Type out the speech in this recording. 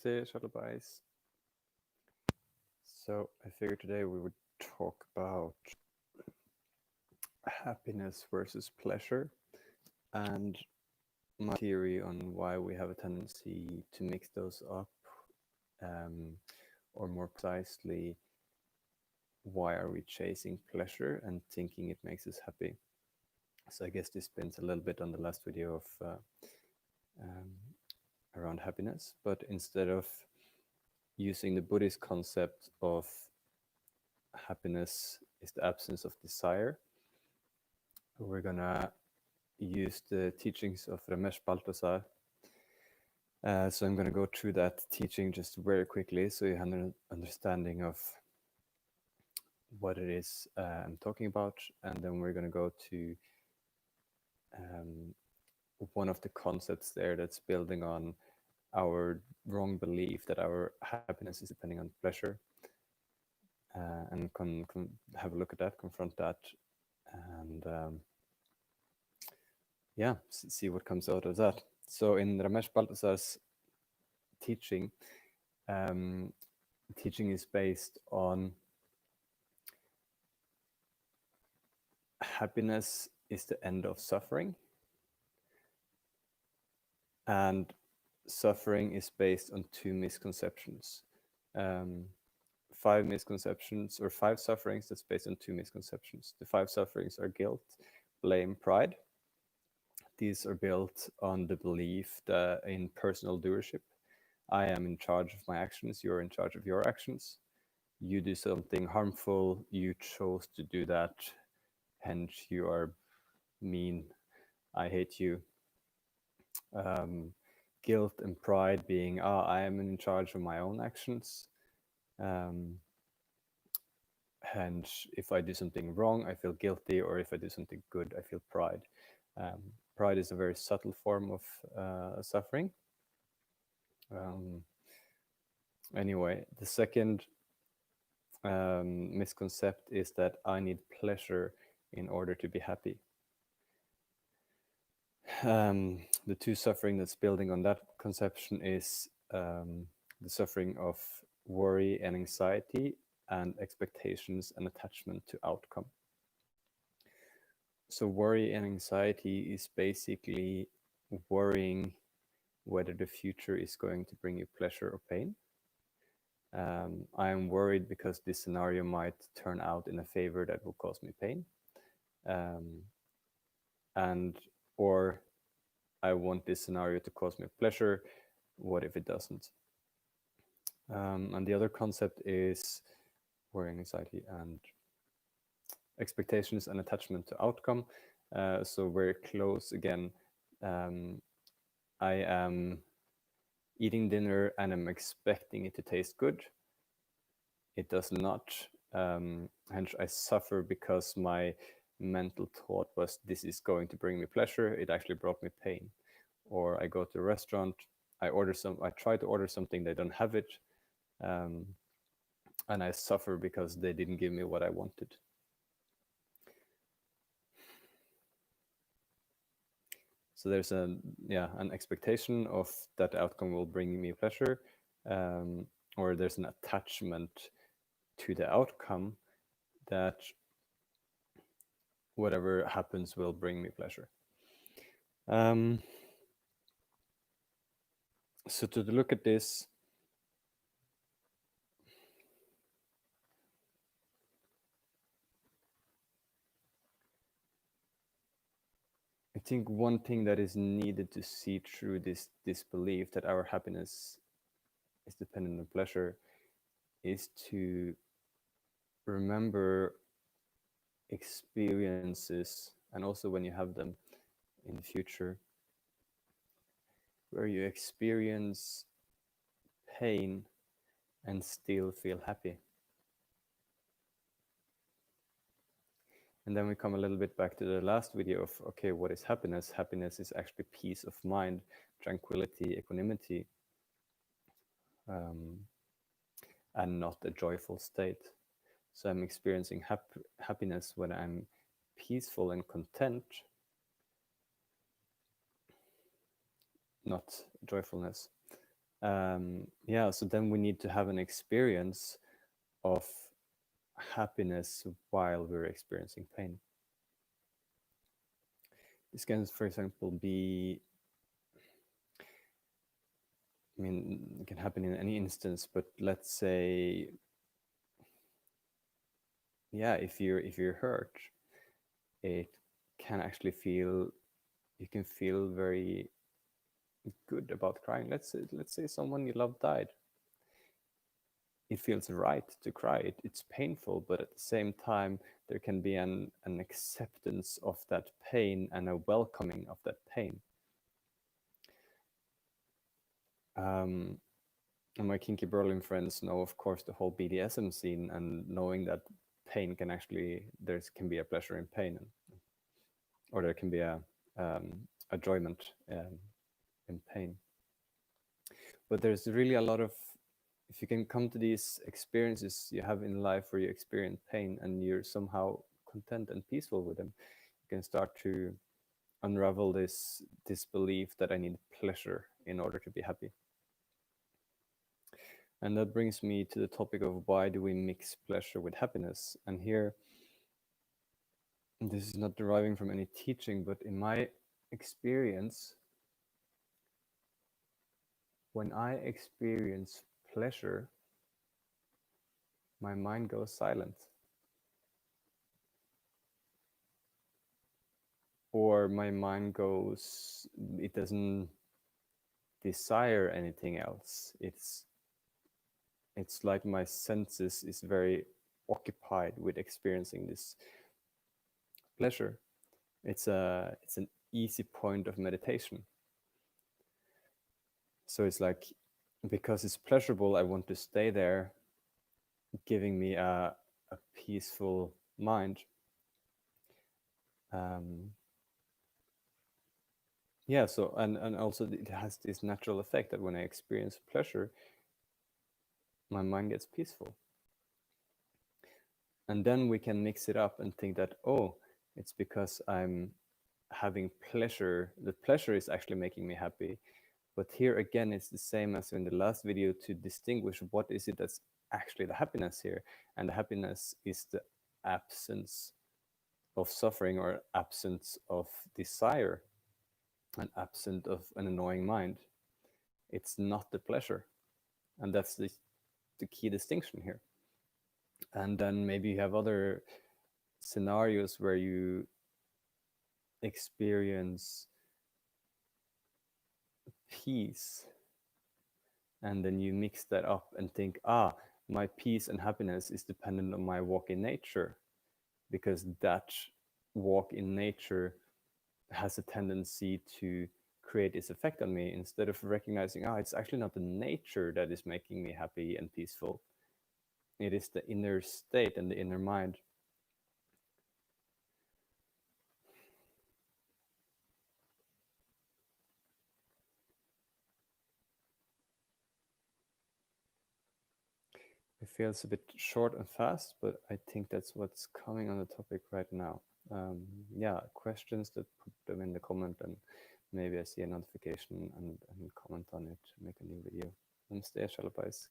Namaste, Shuttlebys. So I figured today we would talk about happiness versus pleasure and my theory on why we have a tendency to mix those up, um, or more precisely, why are we chasing pleasure and thinking it makes us happy. So I guess this spins a little bit on the last video of um, around happiness, but instead of using the Buddhist concept of happiness is the absence of desire, we're gonna use the teachings of Ramesh Balsekar. So I'm gonna go through that teaching just very quickly so you have an understanding of what it is I'm talking about, and then we're gonna go to one of the concepts there that's building on our wrong belief that our happiness is depending on pleasure, and have a look at that, confront that, and yeah, see what comes out of that. So in Ramesh Balsekar's teaching, teaching is based on happiness is the end of suffering, and suffering is based on two misconceptions. Five misconceptions, or five sufferings that's based on two misconceptions. The five sufferings are guilt, blame, pride. These are built on the belief that in personal doership, I am in charge of my actions, you're in charge of your actions. You do something harmful, you chose to do that, hence you are mean, I hate you. Guilt and pride being, I am in charge of my own actions. Hence, if I do something wrong, I feel guilty, or if I do something good, I feel pride. Pride is a very subtle form of suffering. Anyway, the second misconcept is that I need pleasure in order to be happy. The two suffering that's building on that conception is the suffering of worry and anxiety, and expectations and attachment to outcome. So worry and anxiety is basically worrying whether the future is going to bring you pleasure or pain. I am worried because this scenario might turn out in a favor that will cause me pain. Or I want this scenario to cause me pleasure. What if it doesn't? And the other concept is worry, anxiety, and expectations and attachment to outcome. So very close again. I am eating dinner and I'm expecting it to taste good. It does not. Hence, I suffer because my mental thought was this is going to bring me pleasure. It actually brought me pain. Or I go to a restaurant, I try to order something, they don't have it, and I suffer because they didn't give me what I wanted. So there's an expectation of that the outcome will bring me pleasure, or there's an attachment to the outcome that whatever happens will bring me pleasure. So to look at this, I think one thing that is needed to see through this belief that our happiness is dependent on pleasure is to remember experiences, and also when you have them in the future, where you experience pain and still feel happy. And then we come a little bit back to the last video of, okay, what is happiness? Happiness is actually peace of mind, tranquility, equanimity, and not a joyful state. So I'm experiencing happiness when I'm peaceful and content, not joyfulness. Yeah, so then we need to have an experience of happiness while we're experiencing pain. This can, for example, be, I mean, it can happen in any instance, but let's say, yeah, if you're hurt, it can actually feel, you can feel very good about crying. Let's say someone you love died. It feels right to cry. It's painful, but at the same time, there can be an acceptance of that pain and a welcoming of that pain. And my kinky Berlin friends know, of course, the whole BDSM scene, and knowing that pain can actually, there can be a pleasure in pain, or there can be a enjoyment in pain. But there's really a lot of, if you can come to these experiences you have in life where you experience pain and you're somehow content and peaceful with them, you can start to unravel this belief that I need pleasure in order to be happy. And that brings me to the topic of why do we mix pleasure with happiness? And here, this is not deriving from any teaching, but in my experience, when I experience pleasure, my mind goes silent. Or my mind goes, it doesn't desire anything else. It's like my senses is very occupied with experiencing this pleasure. It's an easy point of meditation. So it's like, because it's pleasurable, I want to stay there, giving me a peaceful mind. Yeah, so and also it has this natural effect that when I experience pleasure, my mind gets peaceful. And then we can mix it up and think that, oh, it's because I'm having pleasure. The pleasure is actually making me happy. But here again, it's the same as in the last video, to distinguish what is it that's actually the happiness here. And the happiness is the absence of suffering, or absence of desire, and absence of an annoying mind. It's not the pleasure. And that's the key distinction here. And then maybe you have other scenarios where you experience peace, and then you mix that up and think, my peace and happiness is dependent on my walk in nature, because that walk in nature has a tendency to create this effect on me, instead of recognizing, it's actually not the nature that is making me happy and peaceful. It is the inner state and the inner mind. It feels a bit short and fast, but I think that's what's coming on the topic right now. Yeah, questions, that put them in the comment, and maybe I see a notification and comment on it, make a new video. Namaste, Shalabais.